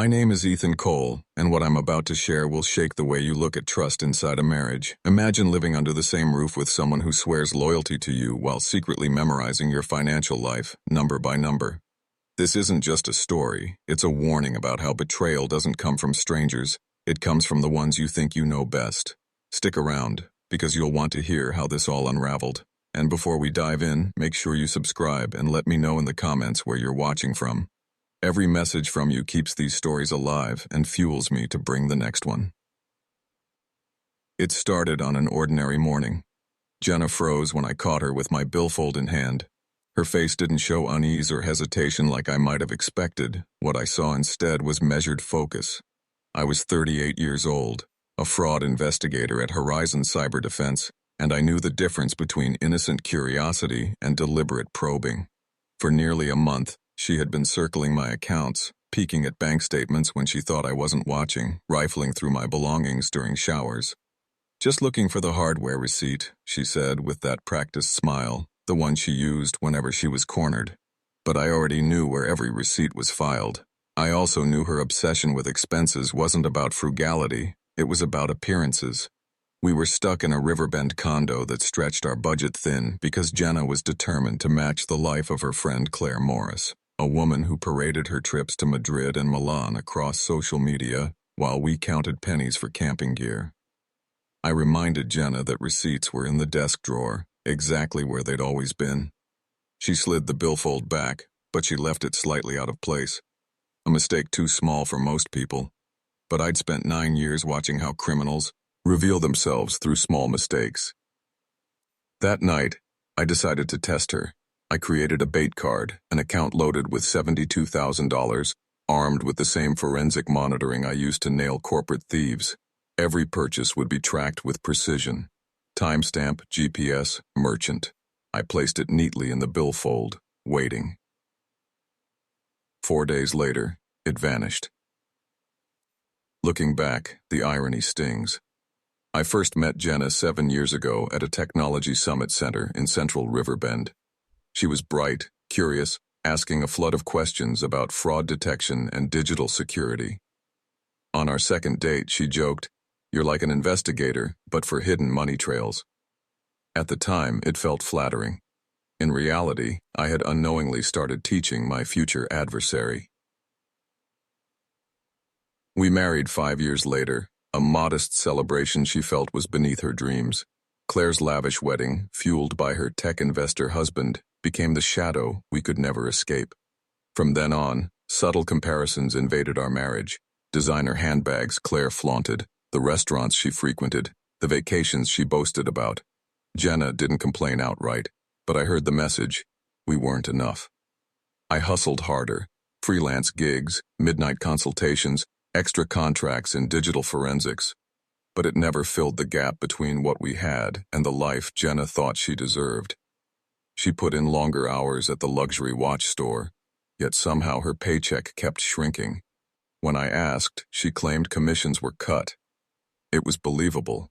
My name is Ethan Cole, and what I'm about to share will shake the way you look at trust inside a marriage. Imagine living under the same roof with someone who swears loyalty to you while secretly memorizing your financial life, number by number. This isn't just a story, it's a warning about how betrayal doesn't come from strangers, it comes from the ones you think you know best. Stick around, because you'll want to hear how this all unraveled. And before we dive in, make sure you subscribe and let me know in the comments where you're watching from. Every message from you keeps these stories alive and fuels me to bring the next one. It started on an ordinary morning. Jenna froze when I caught her with my billfold in hand. Her face didn't show unease or hesitation like I might have expected. What I saw instead was measured focus. I was 38 years old, a fraud investigator at Horizon Cyber Defense, and I knew the difference between innocent curiosity and deliberate probing. For nearly a month, she had been circling my accounts, peeking at bank statements when she thought I wasn't watching, rifling through my belongings during showers. "Just looking for the hardware receipt," she said with that practiced smile, the one she used whenever she was cornered. But I already knew where every receipt was filed. I also knew her obsession with expenses wasn't about frugality, it was about appearances. We were stuck in a Riverbend condo that stretched our budget thin because Jenna was determined to match the life of her friend Claire Morris, a woman who paraded her trips to Madrid and Milan across social media while we counted pennies for camping gear. I reminded Jenna that receipts were in the desk drawer, exactly where they'd always been. She slid the billfold back, but she left it slightly out of place. A mistake too small for most people. But I'd spent 9 years watching how criminals reveal themselves through small mistakes. That night, I decided to test her. I created a bait card, an account loaded with $72,000, armed with the same forensic monitoring I used to nail corporate thieves. Every purchase would be tracked with precision. Timestamp, GPS, merchant. I placed it neatly in the billfold, waiting. 4 days later, it vanished. Looking back, the irony stings. I first met Jenna 7 years ago at a technology summit center in central Riverbend. She was bright, curious, asking a flood of questions about fraud detection and digital security. On our second date, she joked, "You're like an investigator, but for hidden money trails." At the time, it felt flattering. In reality, I had unknowingly started teaching my future adversary. We married 5 years later, a modest celebration she felt was beneath her dreams. Claire's lavish wedding, fueled by her tech investor husband, became the shadow we could never escape. From then on, subtle comparisons invaded our marriage. Designer handbags Claire flaunted, the restaurants she frequented, the vacations she boasted about. Jenna didn't complain outright, but I heard the message: we weren't enough. I hustled harder, freelance gigs, midnight consultations, extra contracts in digital forensics, but it never filled the gap between what we had and the life Jenna thought she deserved. She put in longer hours at the luxury watch store, yet somehow her paycheck kept shrinking. When I asked, she claimed commissions were cut. It was believable,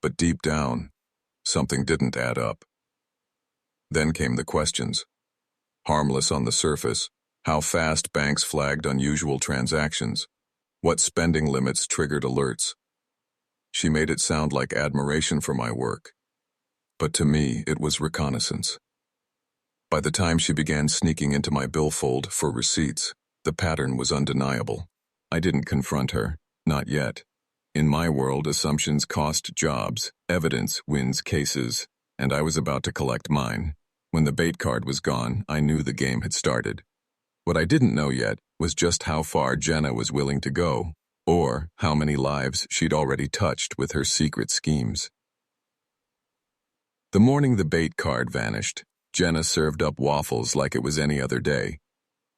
but deep down, something didn't add up. Then came the questions. Harmless on the surface, how fast banks flagged unusual transactions, what spending limits triggered alerts. She made it sound like admiration for my work, but to me it was reconnaissance. By the time she began sneaking into my billfold for receipts, the pattern was undeniable. I didn't confront her, not yet. In my world, assumptions cost jobs, evidence wins cases, and I was about to collect mine. When the bait card was gone, I knew the game had started. What I didn't know yet was just how far Jenna was willing to go, or how many lives she'd already touched with her secret schemes. The morning the bait card vanished, Jenna served up waffles like it was any other day.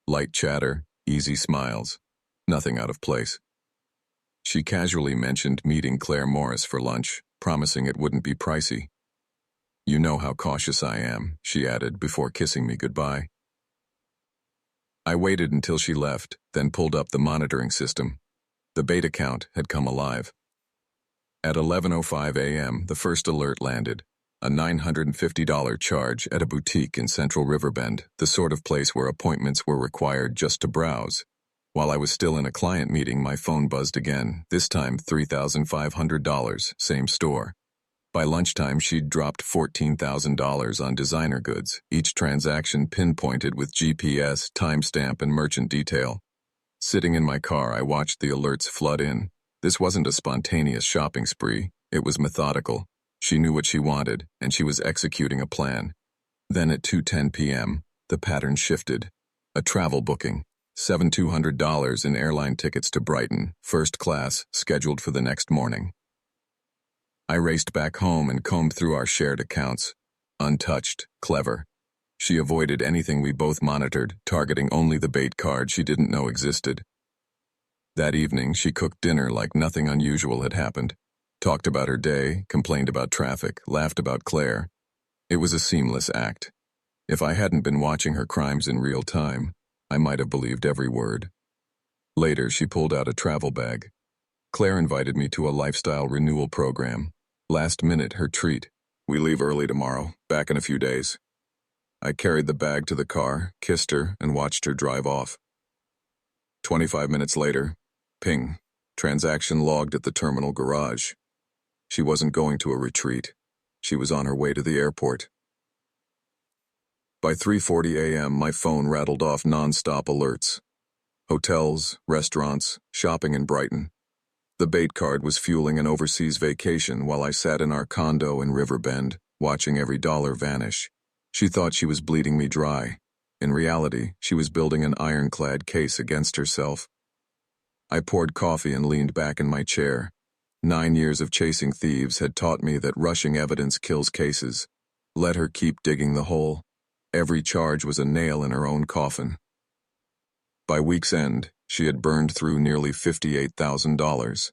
Light chatter, easy smiles, nothing out of place. She casually mentioned meeting Claire Morris for lunch, promising it wouldn't be pricey. "You know how cautious I am," she added before kissing me goodbye. I waited until she left, then pulled up the monitoring system. The bait account had come alive. At 11:05 a.m., the first alert landed. A $950 charge at a boutique in central Riverbend, the sort of place where appointments were required just to browse. While I was still in a client meeting, my phone buzzed again, this time $3,500, same store. By lunchtime, she'd dropped $14,000 on designer goods, each transaction pinpointed with GPS, timestamp, and merchant detail. Sitting in my car, I watched the alerts flood in. This wasn't a spontaneous shopping spree. It was methodical. She knew what she wanted, and she was executing a plan. Then at 2:10 p.m., the pattern shifted. A travel booking. $7,200 in airline tickets to Brighton, first class, scheduled for the next morning. I raced back home and combed through our shared accounts. Untouched, clever. She avoided anything we both monitored, targeting only the bait card she didn't know existed. That evening, she cooked dinner like nothing unusual had happened. Talked about her day, complained about traffic, laughed about Claire. It was a seamless act. If I hadn't been watching her crimes in real time, I might have believed every word. Later, she pulled out a travel bag. Claire invited me to a lifestyle renewal program. Last minute, her treat. We leave early tomorrow, back in a few days. I carried the bag to the car, kissed her, and watched her drive off. 25 minutes later, ping, transaction logged at the terminal garage. She wasn't going to a retreat. She was on her way to the airport. By 3:40 a.m., my phone rattled off non-stop alerts. Hotels, restaurants, shopping in Brighton. The bait card was fueling an overseas vacation while I sat in our condo in Riverbend, watching every dollar vanish. She thought she was bleeding me dry. In reality, she was building an ironclad case against herself. I poured coffee and leaned back in my chair. 9 years of chasing thieves had taught me that rushing evidence kills cases. Let her keep digging the hole. Every charge was a nail in her own coffin. By week's end, she had burned through nearly $58,000.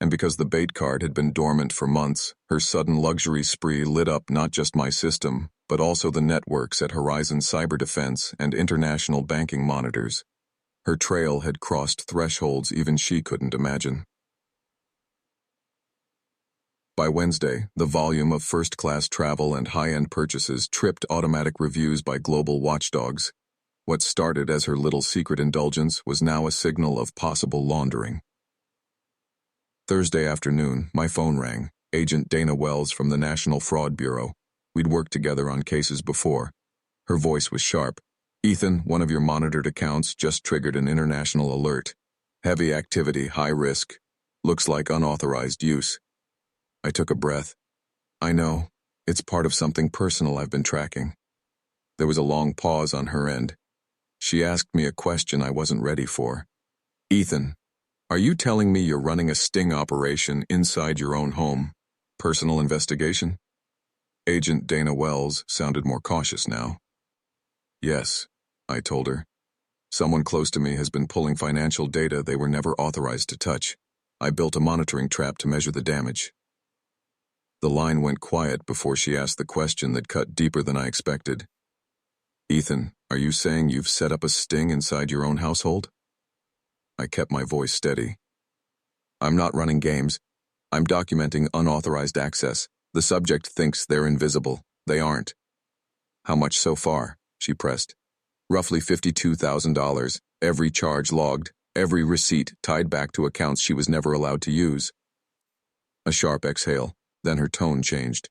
And because the bait card had been dormant for months, her sudden luxury spree lit up not just my system, but also the networks at Horizon Cyber Defense and international banking monitors. Her trail had crossed thresholds even she couldn't imagine. By Wednesday, the volume of first-class travel and high-end purchases tripped automatic reviews by global watchdogs. What started as her little secret indulgence was now a signal of possible laundering. Thursday afternoon, my phone rang. Agent Dana Wells from the National Fraud Bureau. We'd worked together on cases before. Her voice was sharp. "Ethan, one of your monitored accounts just triggered an international alert. Heavy activity, high risk. Looks like unauthorized use." I took a breath. "I know. It's part of something personal I've been tracking." There was a long pause on her end. She asked me a question I wasn't ready for. "Ethan, are you telling me you're running a sting operation inside your own home? Personal investigation?" Agent Dana Wells sounded more cautious now. "Yes," I told her. "Someone close to me has been pulling financial data they were never authorized to touch. I built a monitoring trap to measure the damage." The line went quiet before she asked the question that cut deeper than I expected. "Ethan, are you saying you've set up a sting inside your own household?" I kept my voice steady. "I'm not running games. I'm documenting unauthorized access. The subject thinks they're invisible. They aren't." "How much so far?" she pressed. "Roughly $52,000, every charge logged, every receipt tied back to accounts she was never allowed to use." A sharp exhale, then her tone changed.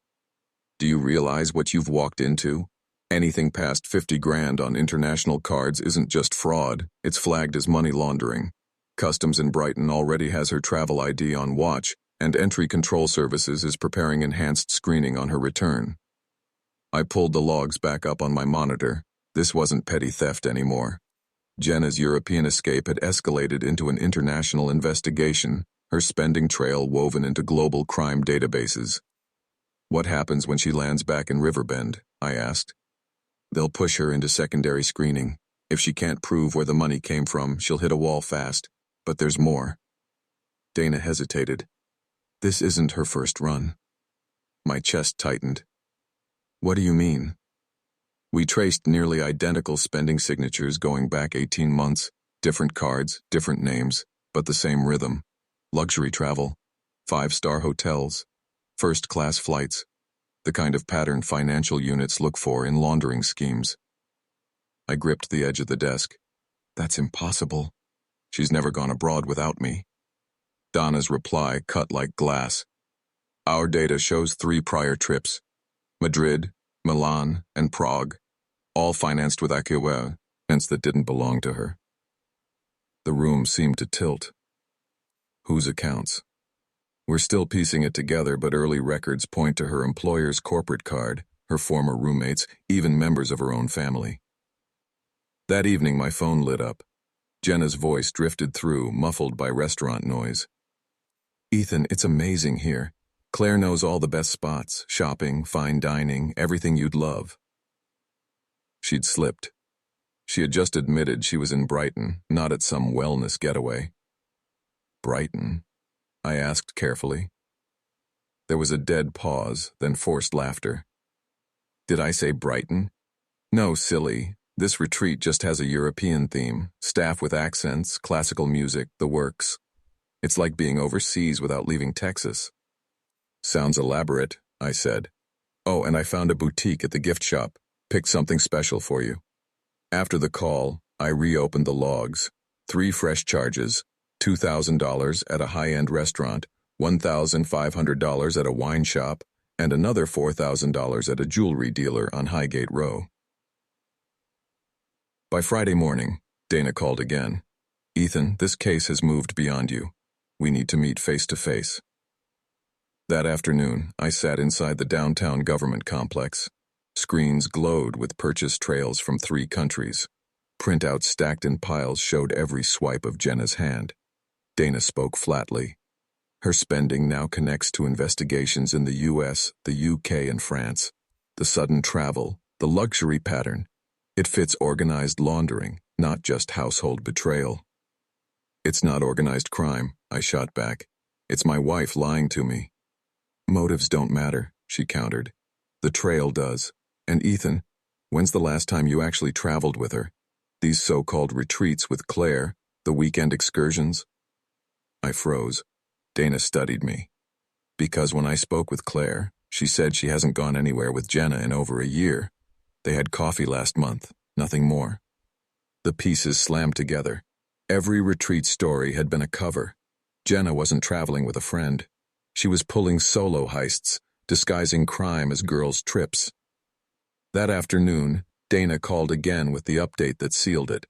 "Do you realize what you've walked into? Anything past 50 grand on international cards isn't just fraud, it's flagged as money laundering. Customs in Brighton already has her travel ID on watch, and Entry Control Services is preparing enhanced screening on her return." I pulled the logs back up on my monitor. This wasn't petty theft anymore. Jenna's European escape had escalated into an international investigation, her spending trail woven into global crime databases. "What happens when she lands back in Riverbend?" I asked. "They'll push her into secondary screening. If she can't prove where the money came from, she'll hit a wall fast. But there's more." Dana hesitated. "This isn't her first run." My chest tightened. "What do you mean?" We traced nearly identical spending signatures going back 18 months, different cards, different names, but the same rhythm. Luxury travel, 5-star hotels, first-class flights, the kind of pattern financial units look for in laundering schemes. I gripped the edge of the desk. "That's impossible." She's never gone abroad without me. Donna's reply cut like glass. Our data shows 3 prior trips: Madrid, Milan, and Prague, all financed with acquisitions that didn't belong to her. The room seemed to tilt. Whose accounts? We're still piecing it together, but early records point to her employer's corporate card, her former roommates, even members of her own family. That evening, my phone lit up. Jenna's voice drifted through, muffled by restaurant noise. Ethan, it's amazing here. Claire knows all the best spots, shopping, fine dining, everything you'd love. She'd slipped. She had just admitted she was in Brighton, not at some wellness getaway. Brighton? I asked carefully. There was a dead pause, then forced laughter. Did I say Brighton? No, silly. This retreat just has a European theme, staff with accents, classical music, the works. It's like being overseas without leaving Texas. Sounds elaborate, I said. Oh, and I found a boutique at the gift shop. Picked something special for you. After the call, I reopened the logs. 3 fresh charges: $2,000 at a high-end restaurant, $1,500 at a wine shop, and another $4,000 at a jewelry dealer on Highgate Row. By Friday morning, Dana called again. Ethan, this case has moved beyond you. We need to meet face to face. That afternoon, I sat inside the downtown government complex. Screens glowed with purchase trails from 3 countries. Printouts stacked in piles showed every swipe of Jenna's hand. Dana spoke flatly. Her spending now connects to investigations in the US, the UK, and France. The sudden travel, the luxury pattern. It fits organized laundering, not just household betrayal. It's not organized crime, I shot back. It's my wife lying to me. Motives don't matter, she countered. The trail does. And Ethan, when's the last time you actually traveled with her? These so-called retreats with Claire, the weekend excursions? I froze. Dana studied me. Because when I spoke with Claire, she said she hasn't gone anywhere with Jenna in over a year. They had coffee last month, nothing more. The pieces slammed together. Every retreat story had been a cover. Jenna wasn't traveling with a friend. She was pulling solo heists, disguising crime as girls' trips. That afternoon, Dana called again with the update that sealed it.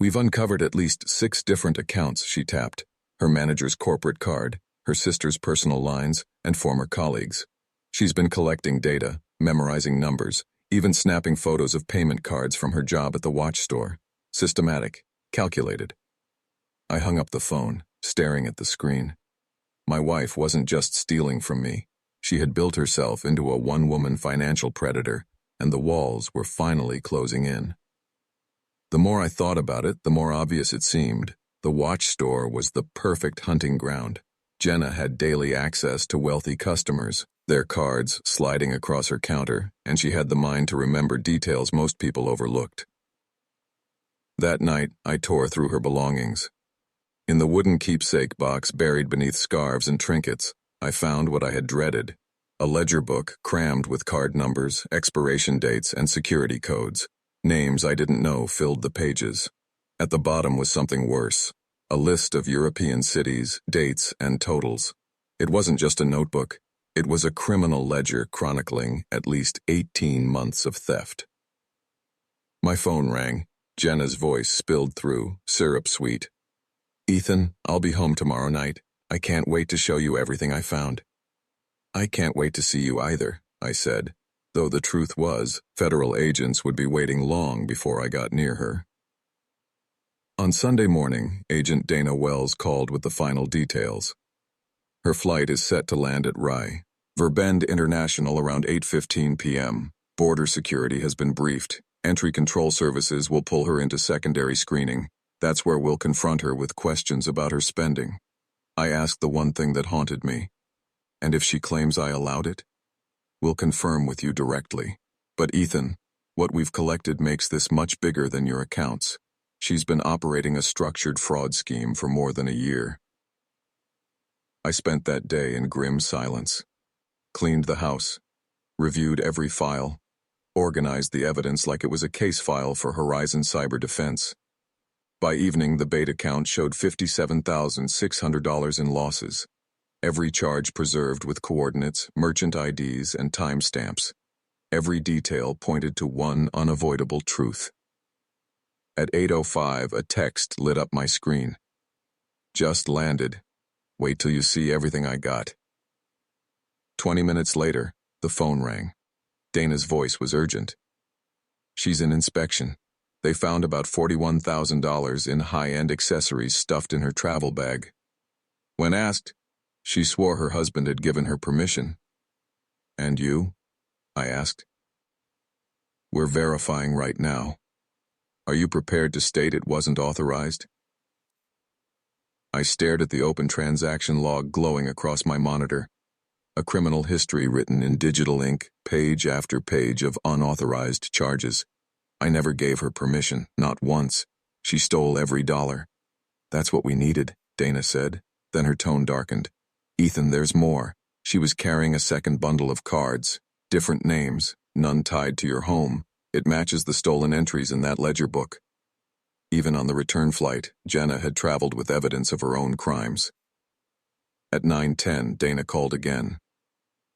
We've uncovered at least 6 different accounts, she tapped. Her manager's corporate card, her sister's personal lines, and former colleagues. She's been collecting data, memorizing numbers, even snapping photos of payment cards from her job at the watch store. Systematic, calculated. I hung up the phone, staring at the screen. My wife wasn't just stealing from me. She had built herself into a one-woman financial predator, and the walls were finally closing in. The more I thought about it, the more obvious it seemed. The watch store was the perfect hunting ground. Jenna had daily access to wealthy customers, their cards sliding across her counter, and she had the mind to remember details most people overlooked. That night, I tore through her belongings. In the wooden keepsake box buried beneath scarves and trinkets, I found what I had dreaded: a ledger book crammed with card numbers, expiration dates, and security codes. Names I didn't know filled the pages. At the bottom was something worse: a list of European cities, dates, and totals. It wasn't just a notebook. It was a criminal ledger chronicling at least 18 months of theft. My phone rang. Jenna's voice spilled through, syrup sweet. Ethan, I'll be home tomorrow night. I can't wait to show you everything I found. I can't wait to see you either, I said, though the truth was, federal agents would be waiting long before I got near her. On Sunday morning, Agent Dana Wells called with the final details. Her flight is set to land at Rye, Verbend International around 8:15 p.m. Border security has been briefed. Entry control services will pull her into secondary screening. That's where we'll confront her with questions about her spending. I asked the one thing that haunted me. And if she claims I allowed it? We'll confirm with you directly. But Ethan, what we've collected makes this much bigger than your accounts. She's been operating a structured fraud scheme for more than a year. I spent that day in grim silence. Cleaned the house. Reviewed every file. Organized the evidence like it was a case file for Horizon Cyber Defense. By evening, the bait account showed $57,600 in losses. Every charge preserved with coordinates, merchant IDs, and timestamps. Every detail pointed to one unavoidable truth. At 8:05, a text lit up my screen. Just landed. Wait till you see everything I got. 20 minutes later, the phone rang. Dana's voice was urgent. She's in inspection. They found about $41,000 in high-end accessories stuffed in her travel bag. When asked, she swore her husband had given her permission. And you? I asked. We're verifying right now. Are you prepared to state it wasn't authorized? I stared at the open transaction log glowing across my monitor. A criminal history written in digital ink, page after page of unauthorized charges. I never gave her permission, not once. She stole every dollar. That's what we needed, Dana said. Then her tone darkened. Ethan, there's more. She was carrying a second bundle of cards. Different names, none tied to your home. It matches the stolen entries in that ledger book. Even on the return flight, Jenna had traveled with evidence of her own crimes. At 9:10, Dana called again.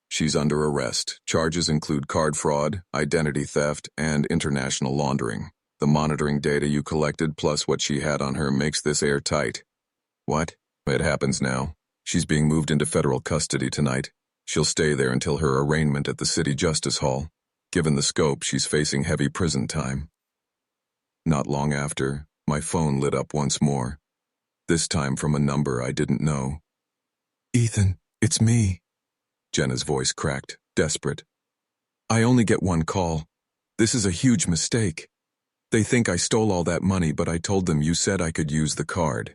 She's under arrest. Charges include card fraud, identity theft, and international laundering. The monitoring data you collected plus what she had on her makes this airtight. What? It happens now. She's being moved into federal custody tonight. She'll stay there until her arraignment at the City Justice Hall. Given the scope, she's facing heavy prison time. Not long after, my phone lit up once more. This time from a number I didn't know. Ethan, it's me. Jenna's voice cracked, desperate. I only get one call. This is a huge mistake. They think I stole all that money, but I told them you said I could use the card.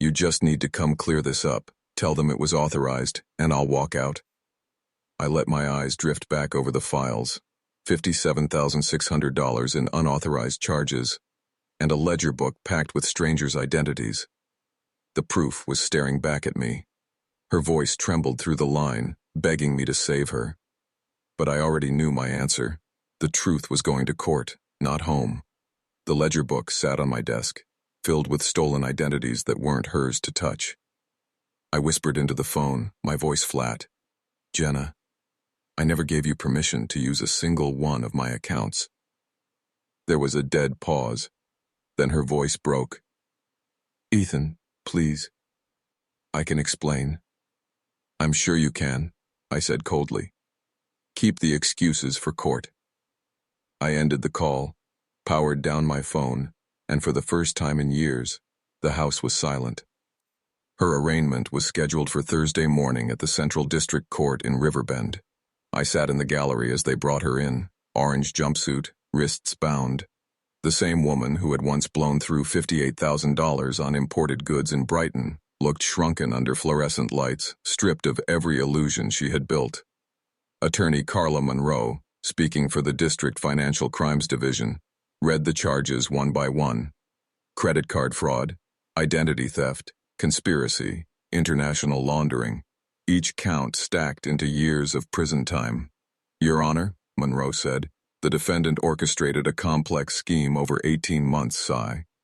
You just need to come clear this up, tell them it was authorized, and I'll walk out. I let my eyes drift back over the files. $57,600 in unauthorized charges, and a ledger book packed with strangers' identities. The proof was staring back at me. Her voice trembled through the line, begging me to save her. But I already knew my answer. The truth was going to court, not home. The ledger book sat on my desk, filled with stolen identities that weren't hers to touch. I whispered into the phone, my voice flat. Jenna, I never gave you permission to use a single one of my accounts. There was a dead pause. Then her voice broke. Ethan, please. I can explain. I'm sure you can, I said coldly. Keep the excuses for court. I ended the call, powered down my phone, and for the first time in years, the house was silent. Her arraignment was scheduled for Thursday morning at the Central District Court in Riverbend. I sat in the gallery as they brought her in, orange jumpsuit, wrists bound. The same woman who had once blown through $58,000 on imported goods in Brighton looked shrunken under fluorescent lights, stripped of every illusion she had built. Attorney Carla Monroe, speaking for the District Financial Crimes Division, read the charges one by one. Credit card fraud, identity theft, conspiracy, international laundering. Each count stacked into years of prison time. Your Honor, Monroe said, the defendant orchestrated a complex scheme over 18 months,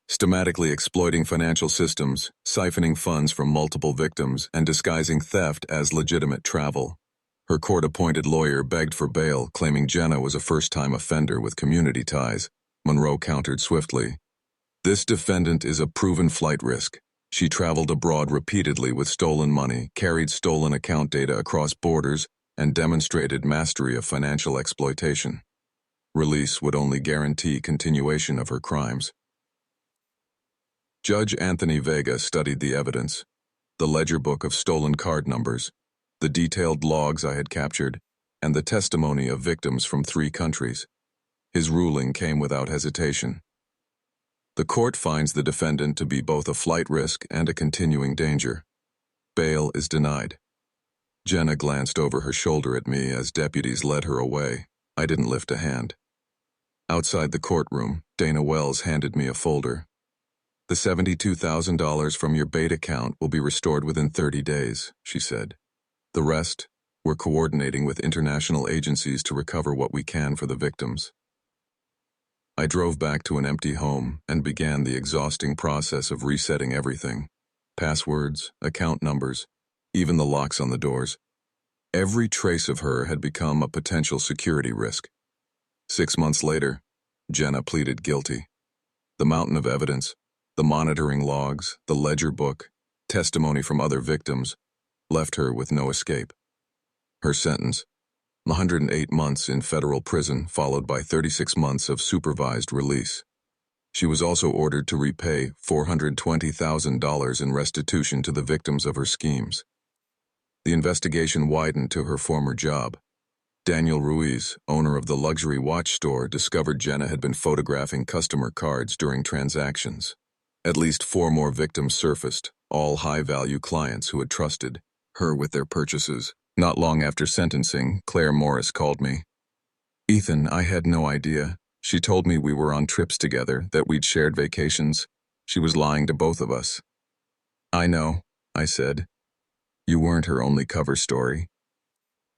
systematically exploiting financial systems, siphoning funds from multiple victims, and disguising theft as legitimate travel. Her court-appointed lawyer begged for bail, claiming Jenna was a first-time offender with community ties. Monroe countered swiftly. This defendant is a proven flight risk. She traveled abroad repeatedly with stolen money, carried stolen account data across borders, and demonstrated mastery of financial exploitation. Release would only guarantee continuation of her crimes. Judge Anthony Vega studied the evidence, the ledger book of stolen card numbers, the detailed logs I had captured, and the testimony of victims from 3 countries. His ruling came without hesitation. The court finds the defendant to be both a flight risk and a continuing danger. Bail is denied. Jenna glanced over her shoulder at me as deputies led her away. I didn't lift a hand. Outside the courtroom, Dana Wells handed me a folder. The $72,000 from your bait account will be restored within 30 days, she said. The rest, we're coordinating with international agencies to recover what we can for the victims. I drove back to an empty home and began the exhausting process of resetting everything. Passwords, account numbers, even the locks on the doors. Every trace of her had become a potential security risk. 6 months later, Jenna pleaded guilty. The mountain of evidence, the monitoring logs, the ledger book, testimony from other victims, left her with no escape. Her sentence, 108 months in federal prison, followed by 36 months of supervised release. She was also ordered to repay $420,000 in restitution to the victims of her schemes. The investigation widened to her former job. Daniel Ruiz, owner of the luxury watch store, discovered Jenna had been photographing customer cards during transactions. At least 4 more victims surfaced, all high-value clients who had trusted her with their purchases. Not long after sentencing, Claire Morris called me. "Ethan, I had no idea. She told me we were on trips together, that we'd shared vacations. She was lying to both of us." "I know," I said. "You weren't her only cover story.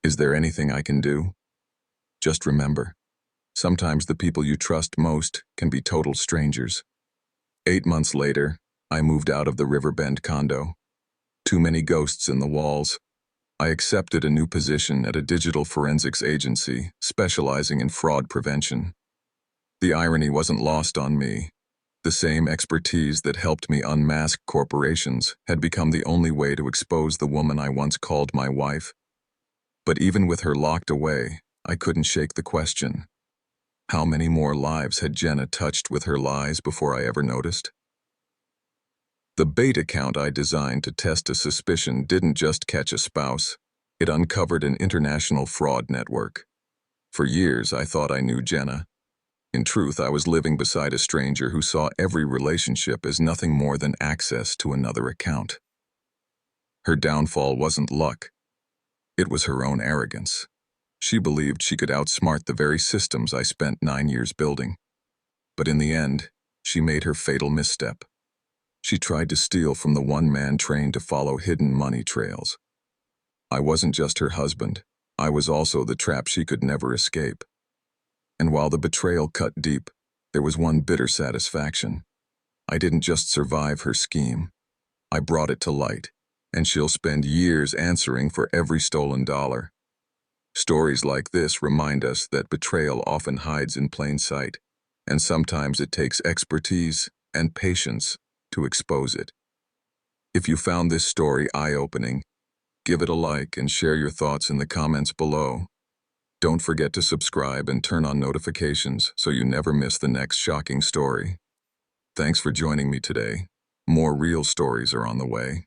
Is there anything I can do?" "Just remember, sometimes the people you trust most can be total strangers." 8 months later, I moved out of the Riverbend condo. Too many ghosts in the walls. I accepted a new position at a digital forensics agency specializing in fraud prevention. The irony wasn't lost on me. The same expertise that helped me unmask corporations had become the only way to expose the woman I once called my wife. But even with her locked away, I couldn't shake the question. How many more lives had Jenna touched with her lies before I ever noticed? The bait account I designed to test a suspicion didn't just catch a spouse. It uncovered an international fraud network. For years, I thought I knew Jenna. In truth, I was living beside a stranger who saw every relationship as nothing more than access to another account. Her downfall wasn't luck. It was her own arrogance. She believed she could outsmart the very systems I spent 9 years building. But in the end, she made her fatal misstep. She tried to steal from the one man trained to follow hidden money trails. I wasn't just her husband. I was also the trap she could never escape. And while the betrayal cut deep, there was one bitter satisfaction. I didn't just survive her scheme. I brought it to light, and she'll spend years answering for every stolen dollar. Stories like this remind us that betrayal often hides in plain sight, and sometimes it takes expertise and patience to expose it. If you found this story eye-opening, give it a like and share your thoughts in the comments below. Don't forget to subscribe and turn on notifications so you never miss the next shocking story. Thanks for joining me today. More real stories are on the way.